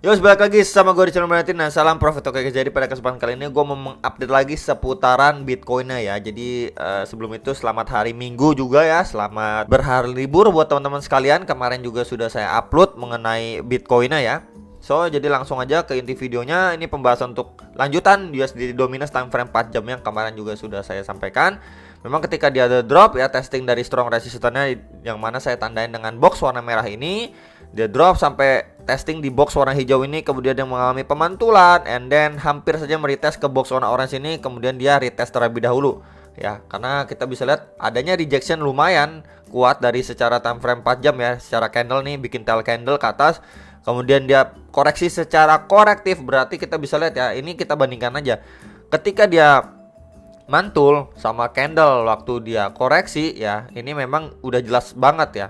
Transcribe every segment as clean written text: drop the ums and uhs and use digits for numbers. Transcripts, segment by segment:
Yo, balik lagi sama gue di channel Martin. Nah, salam profit. Oke guys, jadi pada kesempatan kali ini gue mau mengupdate lagi seputaran Bitcoinnya ya. Jadi sebelum itu selamat hari Minggu juga ya. Selamat berhari libur buat teman-teman sekalian. Kemarin juga sudah saya upload mengenai Bitcoinnya ya. So, jadi langsung aja ke inti videonya. Ini pembahasan untuk lanjutan USD Dominance time frame 4 jam yang kemarin juga sudah saya sampaikan. Memang ketika dia ada drop ya, testing dari strong resistannya yang mana saya tandain dengan box warna merah ini, dia drop sampai testing di box warna hijau ini, kemudian dia mengalami pemantulan, and then hampir saja meretest ke box warna orange ini, kemudian dia retest terlebih dahulu ya, karena kita bisa lihat adanya rejection lumayan kuat dari secara time frame 4 jam ya, secara candle nih bikin tail candle ke atas, kemudian dia koreksi secara korektif. Berarti kita bisa lihat ya, ini kita bandingkan aja ketika dia mantul sama candle waktu dia koreksi ya, ini memang udah jelas banget ya,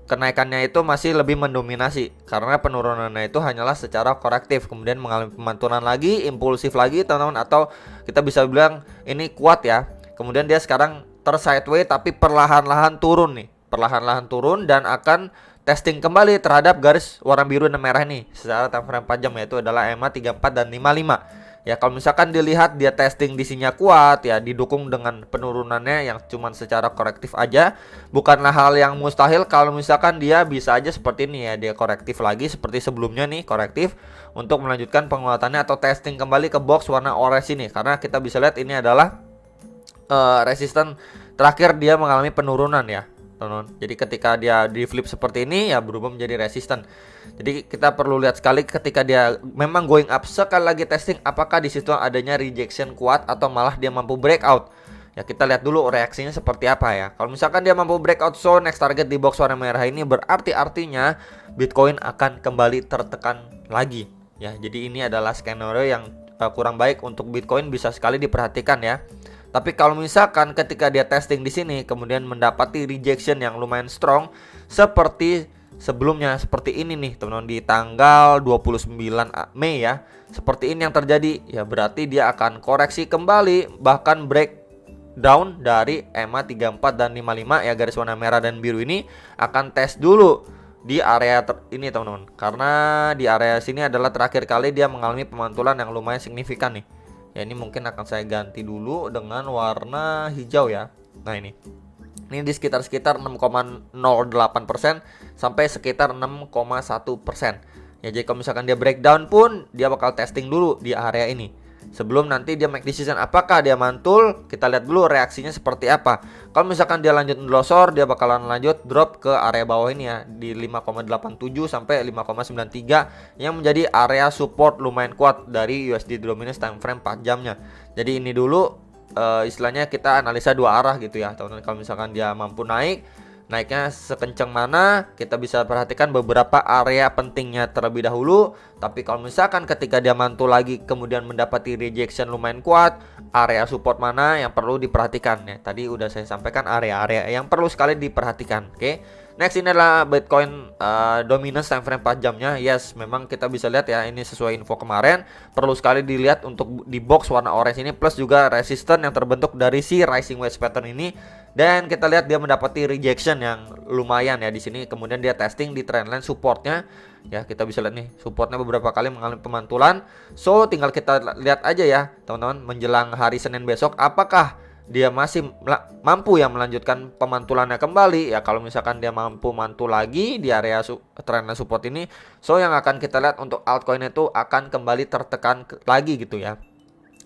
kenaikannya itu masih lebih mendominasi karena penurunannya itu hanyalah secara korektif, kemudian mengalami pemantulan lagi, impulsif lagi teman-teman, atau kita bisa bilang ini kuat ya. Kemudian dia sekarang tersideways tapi perlahan-lahan turun nih, perlahan-lahan turun dan akan testing kembali terhadap garis warna biru dan merah ini secara time frame 4 jam, yaitu adalah EMA 34 dan 55. Ya, kalau misalkan dilihat dia testing di sininya kuat ya, didukung dengan penurunannya yang cuman secara korektif aja, bukanlah hal yang mustahil kalau misalkan dia bisa aja seperti ini ya, dia korektif lagi seperti sebelumnya nih, korektif untuk melanjutkan penguatannya atau testing kembali ke box warna orange ini, karena kita bisa lihat ini adalah resisten terakhir dia mengalami penurunan ya. Jadi ketika dia di flip seperti ini ya, berubah menjadi resisten. Jadi kita perlu lihat sekali ketika dia memang going up, sekali lagi testing apakah di situ adanya rejection kuat atau malah dia mampu breakout. Ya, kita lihat dulu reaksinya seperti apa ya. Kalau misalkan dia mampu breakout, so next target di box warna merah ini berarti artinya Bitcoin akan kembali tertekan lagi. Ya, jadi ini adalah skenario yang kurang baik untuk Bitcoin, bisa sekali diperhatikan ya. Tapi kalau misalkan ketika dia testing di sini kemudian mendapati rejection yang lumayan strong seperti sebelumnya, seperti ini nih teman-teman, di tanggal 29 Mei ya, seperti ini yang terjadi ya, berarti dia akan koreksi kembali bahkan breakdown dari EMA 34 dan 55 ya, garis warna merah dan biru ini akan tes dulu di area ini teman-teman, karena di area sini adalah terakhir kali dia mengalami pemantulan yang lumayan signifikan nih. Ya, ini mungkin akan saya ganti dulu dengan warna hijau ya. Nah, ini di sekitar 6,08% sampai sekitar 6,1%. Ya, jadi kalau misalkan dia breakdown pun dia bakal testing dulu di area ini sebelum nanti dia make decision apakah dia mantul. Kita lihat dulu reaksinya seperti apa. Kalau misalkan dia lanjut ngelosor, dia bakalan lanjut drop ke area bawah ini ya, di 5,87 sampai 5,93 yang menjadi area support lumayan kuat dari USD Dominance time frame 4 jamnya. Jadi ini dulu istilahnya kita analisa dua arah gitu ya teman-teman. Kalau misalkan dia mampu naiknya sekencang mana, kita bisa perhatikan beberapa area pentingnya terlebih dahulu. Tapi kalau misalkan ketika dia mantul lagi kemudian mendapati rejection lumayan kuat, area support mana yang perlu diperhatikan ya. Tadi udah saya sampaikan area-area yang perlu sekali diperhatikan. Oke. Next, ini adalah Bitcoin dominance time frame 4 jamnya. Yes, memang kita bisa lihat ya, ini sesuai info kemarin, perlu sekali dilihat untuk di box warna orange ini, plus juga resisten yang terbentuk dari si rising wedge pattern ini. Dan kita lihat dia mendapati rejection yang lumayan ya di sini. Kemudian dia testing di trendline supportnya. Ya, kita bisa lihat nih, supportnya beberapa kali mengalami pemantulan. So, tinggal kita lihat aja ya teman-teman, menjelang hari Senin besok apakah dia masih mampu ya melanjutkan pemantulannya kembali ya. Kalau misalkan dia mampu mantul lagi di area trendline support ini, so yang akan kita lihat untuk altcoin itu akan kembali tertekan lagi gitu ya.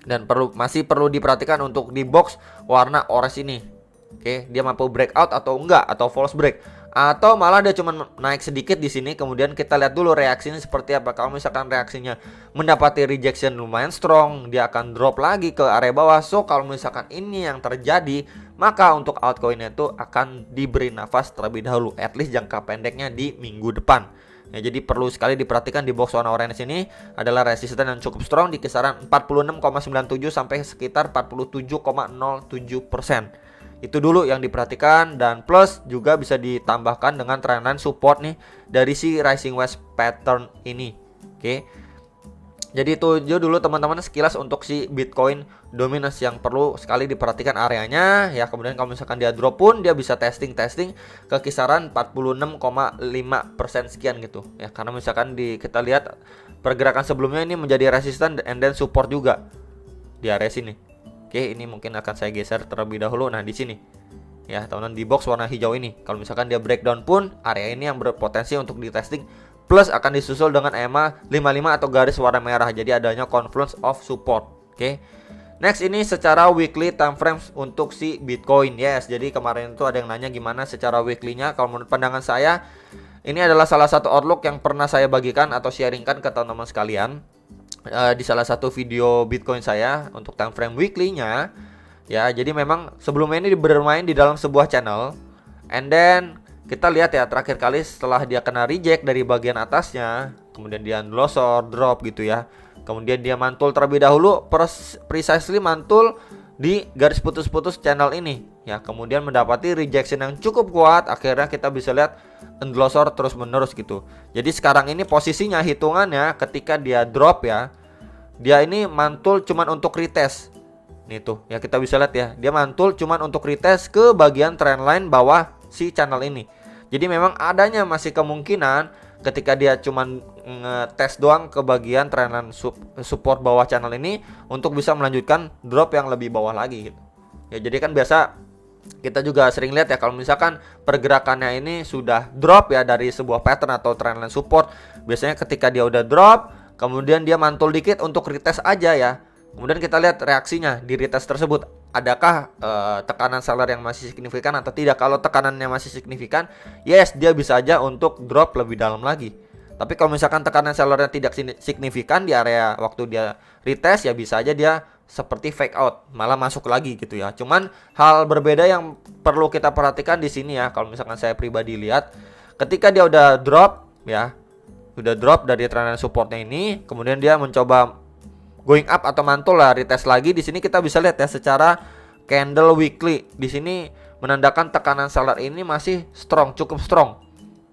Dan masih perlu diperhatikan untuk di box warna orange ini. Oke, dia mampu breakout atau enggak, atau false break, atau malah dia cuma naik sedikit di sini. Kemudian kita lihat dulu reaksinya seperti apa. Kalau misalkan reaksinya mendapati rejection lumayan strong, dia akan drop lagi ke area bawah. So kalau misalkan ini yang terjadi, maka untuk altcoinnya itu akan diberi nafas terlebih dahulu, at least jangka pendeknya di minggu depan. Ya, jadi perlu sekali diperhatikan di box warna orange ini adalah resisten yang cukup strong di kisaran 46,97 sampai sekitar 47,07%. Itu dulu yang diperhatikan, dan plus juga bisa ditambahkan dengan trendline support nih dari si rising wedge pattern ini. Oke. Jadi itu dulu teman-teman sekilas untuk si Bitcoin dominance yang perlu sekali diperhatikan areanya ya. Kemudian kalau misalkan dia drop pun dia bisa testing ke kisaran 46,5% sekian gitu ya. Karena misalkan kita lihat pergerakan sebelumnya ini menjadi resisten and then support juga di area sini. Oke, ini mungkin akan saya geser terlebih dahulu. Nah, di sini ya, teman-teman, di box warna hijau ini. Kalau misalkan dia breakdown pun area ini yang berpotensi untuk di testing, plus akan disusul dengan EMA 55 atau garis warna merah. Jadi adanya confluence of support. Oke. Next, ini secara weekly time frames untuk si Bitcoin. Yes, jadi kemarin itu ada yang nanya gimana secara weekly-nya. Kalau menurut pandangan saya, ini adalah salah satu outlook yang pernah saya bagikan atau sharingkan ke teman-teman sekalian di salah satu video Bitcoin saya untuk time frame weekly-nya. Ya, jadi memang sebelumnya ini bermain di dalam sebuah channel, and then kita lihat ya, terakhir kali setelah dia kena reject dari bagian atasnya, kemudian dia unloser, drop gitu ya. Kemudian dia mantul terlebih dahulu, precisely mantul di garis putus-putus channel ini ya. Kemudian mendapati rejection yang cukup kuat, akhirnya kita bisa lihat unloser terus menerus gitu. Jadi sekarang ini posisinya hitungannya ketika dia drop ya, dia ini mantul cuman untuk retest. Nih tuh ya, kita bisa lihat ya, dia mantul cuman untuk retest ke bagian trendline bawah si channel ini. Jadi memang adanya masih kemungkinan ketika dia cuman ngetes doang ke bagian trendline support bawah channel ini untuk bisa melanjutkan drop yang lebih bawah lagi gitu. Ya, jadi kan biasa kita juga sering lihat ya, kalau misalkan pergerakannya ini sudah drop ya dari sebuah pattern atau trendline support, biasanya ketika dia udah drop, kemudian dia mantul dikit untuk retest aja ya. Kemudian kita lihat reaksinya di retest tersebut, adakah tekanan seller yang masih signifikan atau tidak. Kalau tekanannya masih signifikan, yes, dia bisa aja untuk drop lebih dalam lagi. Tapi kalau misalkan tekanan sellernya tidak signifikan di area waktu dia retest, ya bisa aja dia seperti fake out, malah masuk lagi gitu ya. Cuman hal berbeda yang perlu kita perhatikan di sini ya, kalau misalkan saya pribadi lihat, ketika dia udah drop ya, udah drop dari trendline supportnya ini, kemudian dia mencoba going up atau mantul lah, retest lagi. Di sini kita bisa lihat ya secara candle weekly. Di sini menandakan tekanan seller ini masih strong, cukup strong.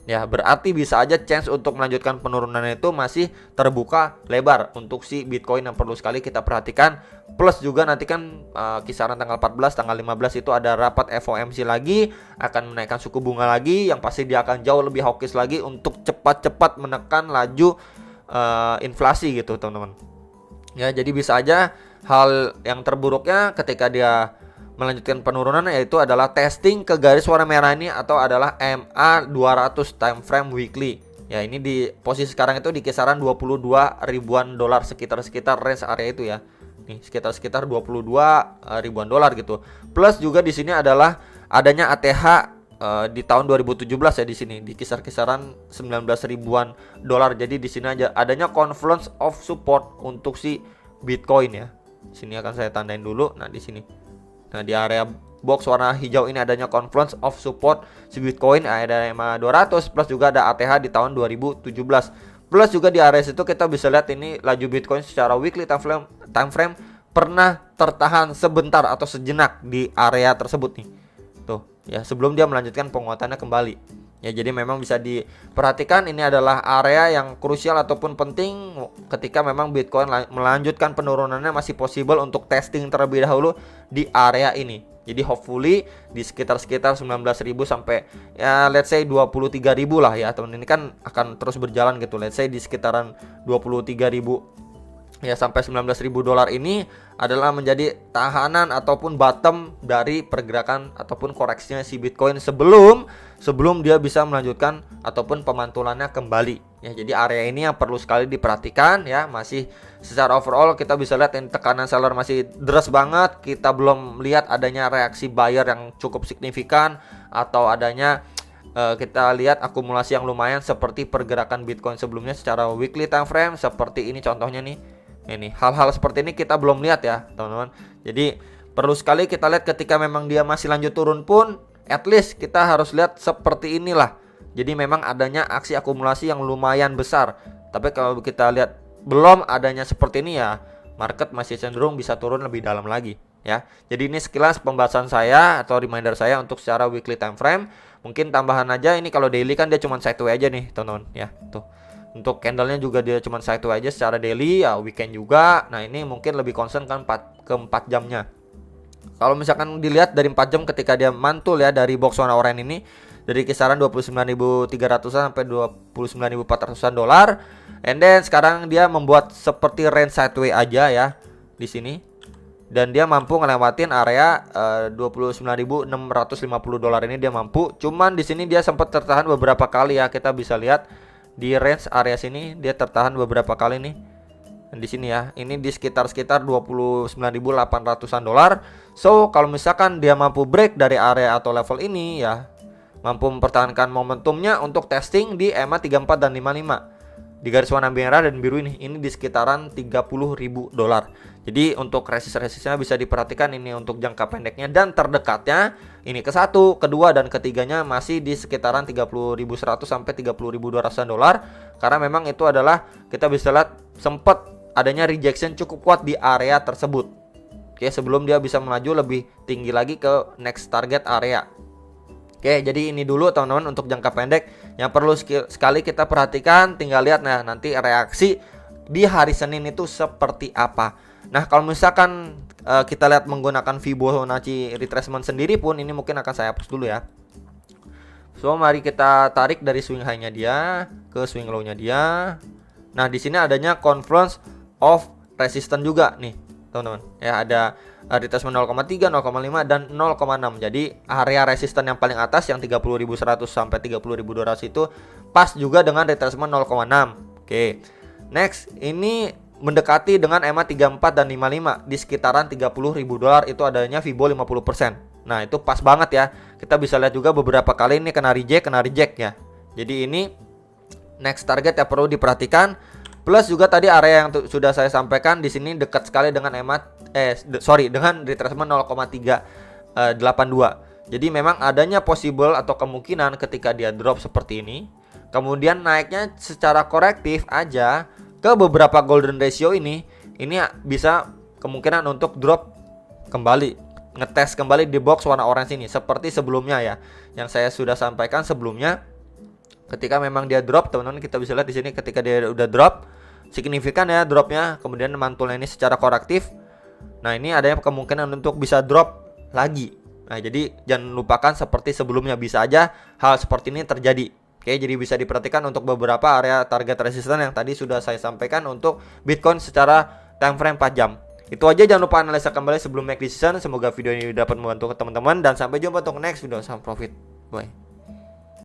Ya, berarti bisa aja chance untuk melanjutkan penurunan itu masih terbuka lebar untuk si Bitcoin yang perlu sekali kita perhatikan. Plus juga nanti kan kisaran tanggal 14, tanggal 15 itu ada rapat FOMC lagi, akan menaikkan suku bunga lagi, yang pasti dia akan jauh lebih hawkish lagi untuk cepat-cepat menekan laju inflasi gitu, teman-teman. Ya, jadi bisa aja hal yang terburuknya ketika dia melanjutkan penurunan yaitu adalah testing ke garis warna merah ini atau adalah MA 200 time frame weekly. Ya, ini di posisi sekarang itu di kisaran 22 ribuan dolar, sekitar range area itu ya. Nih, sekitar 22 ribuan dolar gitu. Plus juga di sini adalah adanya ATH di tahun 2017 ya, di sini di kisaran 19 ribuan dolar. Jadi di sini aja adanya confluence of support untuk si Bitcoin ya. Sini akan saya tandain dulu. Nah, di sini. Nah, di area box warna hijau ini adanya confluence of support si Bitcoin, ada EMA 200 plus juga ada ATH di tahun 2017. Plus juga di area situ kita bisa lihat ini laju Bitcoin secara weekly time frame pernah tertahan sebentar atau sejenak di area tersebut nih. Tuh ya, sebelum dia melanjutkan penguatannya kembali ya. Jadi memang bisa diperhatikan, ini adalah area yang krusial ataupun penting ketika memang Bitcoin melanjutkan penurunannya, masih possible untuk testing terlebih dahulu di area ini. Jadi hopefully di sekitar 19.000 sampai ya let's say 23.000 lah ya teman. Ini kan akan terus berjalan gitu, let's say di sekitaran 23.000 ya sampai 19.000 dolar ini adalah menjadi tahanan ataupun bottom dari pergerakan ataupun koreksinya si Bitcoin sebelum dia bisa melanjutkan ataupun pemantulannya kembali ya. Jadi area ini yang perlu sekali diperhatikan ya. Masih secara overall kita bisa lihat ini tekanan seller masih deras banget. Kita belum lihat adanya reaksi buyer yang cukup signifikan atau adanya kita lihat akumulasi yang lumayan seperti pergerakan Bitcoin sebelumnya secara weekly time frame seperti ini contohnya nih. Ini hal-hal seperti ini kita belum lihat ya teman-teman. Jadi perlu sekali kita lihat ketika memang dia masih lanjut turun pun, at least kita harus lihat seperti inilah. Jadi memang adanya aksi akumulasi yang lumayan besar. Tapi kalau kita lihat belum adanya seperti ini ya, market masih cenderung bisa turun lebih dalam lagi ya. Jadi ini sekilas pembahasan saya atau reminder saya untuk secara weekly time frame. Mungkin tambahan aja, ini kalau daily kan dia cuma sideways aja nih teman-teman ya. Tuh. Untuk candlenya juga dia cuma sideways aja secara daily ya, weekend juga. Nah ini mungkin lebih concern kan 4 jamnya. Kalau misalkan dilihat dari 4 jam ketika dia mantul ya dari box warna oranye ini, dari kisaran 29.300-an sampai 29.400-an dolar. And then sekarang dia membuat seperti range sideways aja ya di sini. Dan dia mampu ngelewatin area 29.650 dolar ini, dia mampu. Cuman di sini dia sempat tertahan beberapa kali ya. Kita bisa lihat di range area sini dia tertahan beberapa kali nih. Di sini ya, ini di sekitar 29.800-an dolar. So kalau misalkan dia mampu break dari area atau level ini ya, mampu mempertahankan momentumnya untuk testing di EMA 34 dan 55 di garis warna merah dan biru ini di sekitaran 30.000 dolar. Jadi untuk resist-resistnya bisa diperhatikan ini untuk jangka pendeknya, dan terdekatnya ini ke 1, kedua dan ketiganya masih di sekitaran 30.100 sampai 30.200 dolar, karena memang itu adalah kita bisa lihat sempat adanya rejection cukup kuat di area tersebut. Oke, sebelum dia bisa melaju lebih tinggi lagi ke next target area. Oke, jadi ini dulu teman-teman untuk jangka pendek yang perlu sekali kita perhatikan. Tinggal lihat nah nanti reaksi di hari Senin itu seperti apa. Nah kalau misalkan kita lihat menggunakan Fibonacci retracement sendiri pun, ini mungkin akan saya hapus dulu ya. So mari kita tarik dari swing high-nya dia ke swing low-nya dia. Nah di sini adanya confluence of resistance juga nih teman-teman ya, ada retracement 0,3, 0,5 dan 0,6. Jadi area resisten yang paling atas yang 30.100 sampai 30.200 itu pas juga dengan retracement 0,6. Oke. Next, ini mendekati dengan EMA 34 dan 55 di sekitaran 30.000 dolar, itu adanya Fibo 50%. Nah, itu pas banget ya. Kita bisa lihat juga beberapa kali ini kena reject ya. Jadi ini next target yang perlu diperhatikan. Plus juga tadi area yang sudah saya sampaikan di sini dekat sekali dengan dengan retracement 0,382. Jadi memang adanya possible atau kemungkinan ketika dia drop seperti ini, kemudian naiknya secara korektif aja ke beberapa golden ratio ini bisa kemungkinan untuk drop kembali, ngetes kembali di box warna orange ini seperti sebelumnya ya, yang saya sudah sampaikan sebelumnya. Ketika memang dia drop, teman-teman kita bisa lihat di sini ketika dia udah drop signifikan ya dropnya, kemudian mantulnya ini secara korektif. Nah ini adanya kemungkinan untuk bisa drop lagi. Nah jadi jangan lupakan seperti sebelumnya, bisa aja hal seperti ini terjadi. Oke, jadi bisa diperhatikan untuk beberapa area target resisten yang tadi sudah saya sampaikan untuk Bitcoin secara time frame 4 jam. Itu aja, jangan lupa analisa kembali sebelum make decision. Semoga video ini dapat membantu teman-teman, dan sampai jumpa untuk next video. Salam profit. Bye.